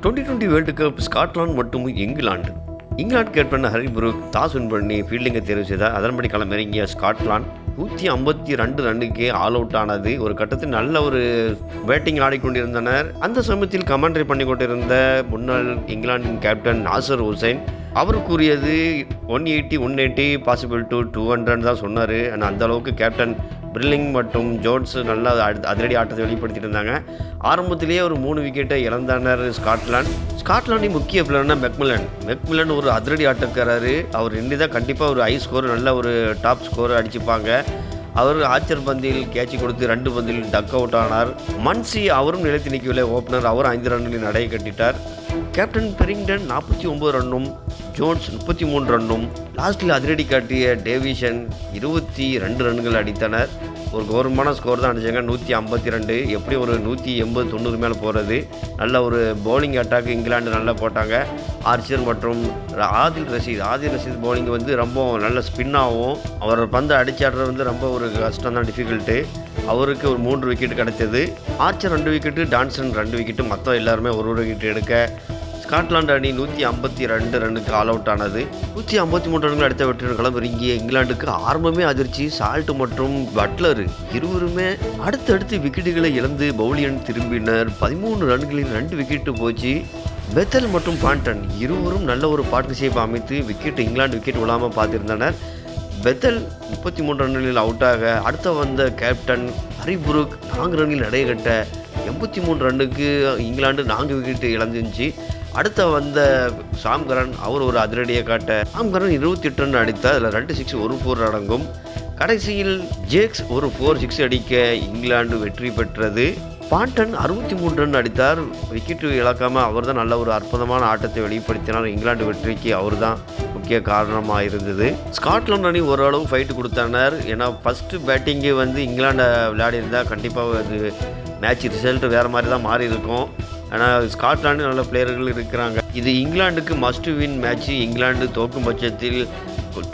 2020 world cup Scotland மற்றும் England. England captain Hari Brook toss win பண்ணி ஃபீல்டிங்கை தேர்வு செய்தார். அதன்படி களமிறங்கிய ஸ்காட்லாந்து 152 ரன்னுக்கே ஆல் அவுட் ஆனது. ஒரு கட்டத்தில் நல்ல ஒரு பேட்டிங் ஆடிக்கொண்டிருந்தனர். அந்த சமயத்தில் கமெண்ட்ரி பண்ணி கொண்டிருந்த முன்னாள் இங்கிலாந்தின் கேப்டன் நாசர் ஹுசைன் அவர் கூறியது 180 பாசிபிள் டு 200 தான் சொன்னார். ஆனால் அந்த அளவுக்கு கேப்டன் பிரில்லிங் மற்றும் ஜோன்ஸ் நல்லா அதிரடி ஆட்டத்தை வெளிப்படுத்திட்டு இருந்தாங்க. ஆரம்பத்திலேயே ஒரு 3 விக்கெட்டை இழந்தனர் ஸ்காட்லாண்டின் முக்கிய பிளேயர்னா மெக்மில்லன் ஒரு அதிரடி ஆட்டக்காரர். அவர் இன்னிதான் கண்டிப்பாக ஒரு ஹை ஸ்கோர் நல்ல ஒரு டாப் ஸ்கோர் அடிச்சுப்பாங்க. அவர் ஆர்ச்சர் பந்தில் கேட்சி கொடுத்து 2 பந்தில் டக் அவுட் ஆனார். மன்சி அவரும் நிலைத்து நிற்கவில்லை. ஓப்பனர் அவர் 5 ரன்களில் நடையை கட்டிட்டார். கேப்டன் பெரிங்டன் 49 ரன்னும் ஜோன்ஸ் 33 ரன்னும் லாஸ்ட்டில் அதிரடி காட்டிய டேவிசன் 22 ரன்கள் அடித்தனர். ஒரு கௌரவமான ஸ்கோர் தான் அடித்தாங்க. 152 எப்படி ஒரு 180-90 மேலே போகிறது. நல்ல ஒரு பவுலிங் அட்டாக் இங்கிலாந்து நல்லா போட்டாங்க. ஆர்ச்சர் மற்றும் ஆதில் ரஷீத் பவுலிங் ரொம்ப நல்ல ஸ்பின்னாகவும் அவர் பந்து அடிச்சாடுறது ரொம்ப ஒரு கஷ்டம் தான், டிஃபிகல்ட்டு. அவருக்கு ஒரு 3 விக்கெட் கிடைத்தது. ஆர்ச்சர் 2 விக்கெட்டு, டான்சன் 2 விக்கெட்டு, மொத்தம் எல்லாருமே ஒரு விக்கெட் எடுக்க ஸ்காட்லாந்து அணி 152 ரன்னுக்கு ஆல் அவுட் ஆனது. 153 ரன்கள் அடுத்த வெற்றி களமிறங்கிய இங்கிலாந்துக்கு ஆரம்பமே அதிர்ச்சி. சால்ட் மற்றும் பட்லர் இருவருமே அடுத்தடுத்து விக்கெட்டுகளை இழந்து பவுலியன் திரும்பினர். 13 ரன்களில் 2 விக்கெட்டு போச்சு. பெத்தல் மற்றும் பாண்டன் இருவரும் நல்ல ஒரு பார்ட்னர்ஷிப் அமைத்து இங்கிலாந்து விக்கெட் விழாமல் பார்த்திருந்தனர். பெத்தல் 33 ரன்களில் அவுட்டாக அடுத்த வந்த கேப்டன் ஹரி புரூக் 4 ரன்களில் நடைய கட்ட 83 ரன்னுக்கு இங்கிலாந்து 4 விக்கெட்டு இழந்துச்சு. அடுத்த வந்த சாம் கரன் அவர் ஒரு அதிரடியை காட்ட 28 ரன் அடித்தார். அதில் 2 6 1 4 அடங்கும். கடைசியில் ஜேக்ஸ் ஒரு 4 6 அடிக்க இங்கிலாந்து வெற்றி பெற்றது. பாண்டன் 63 ரன் அடித்தார். விக்கெட்டு இழக்காமல் அவர் தான் நல்ல ஒரு அற்புதமான ஆட்டத்தை வெளிப்படுத்தினார். இங்கிலாந்து வெற்றிக்கு அவர் தான் முக்கிய காரணமாக இருந்தது. ஸ்காட்லாந்து அணி ஓரளவு ஃபைட்டு கொடுத்தனர். ஏன்னா ஃபஸ்ட்டு பேட்டிங்கு இங்கிலாண்டை விளையாடி இருந்தால் கண்டிப்பாக அது மேட்ச் ரிசல்ட் வேறு மாதிரி தான் மாறி இருக்கும். ஆனால் ஸ்காட்லாண்டு நல்ல பிளேயர்கள் இருக்கிறாங்க. இது இங்கிலாந்துக்கு மஸ்ட் வின் மேட்ச்சு. இங்கிலாந்து தோக்கும் பட்சத்தில்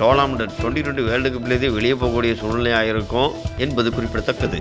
டோர்னாமெண்ட் 2020 வேர்ல்டு கப்லேயே வெளியே போகக்கூடிய சூழ்நிலையாக இருக்கும் என்பது குறிப்பிடத்தக்கது.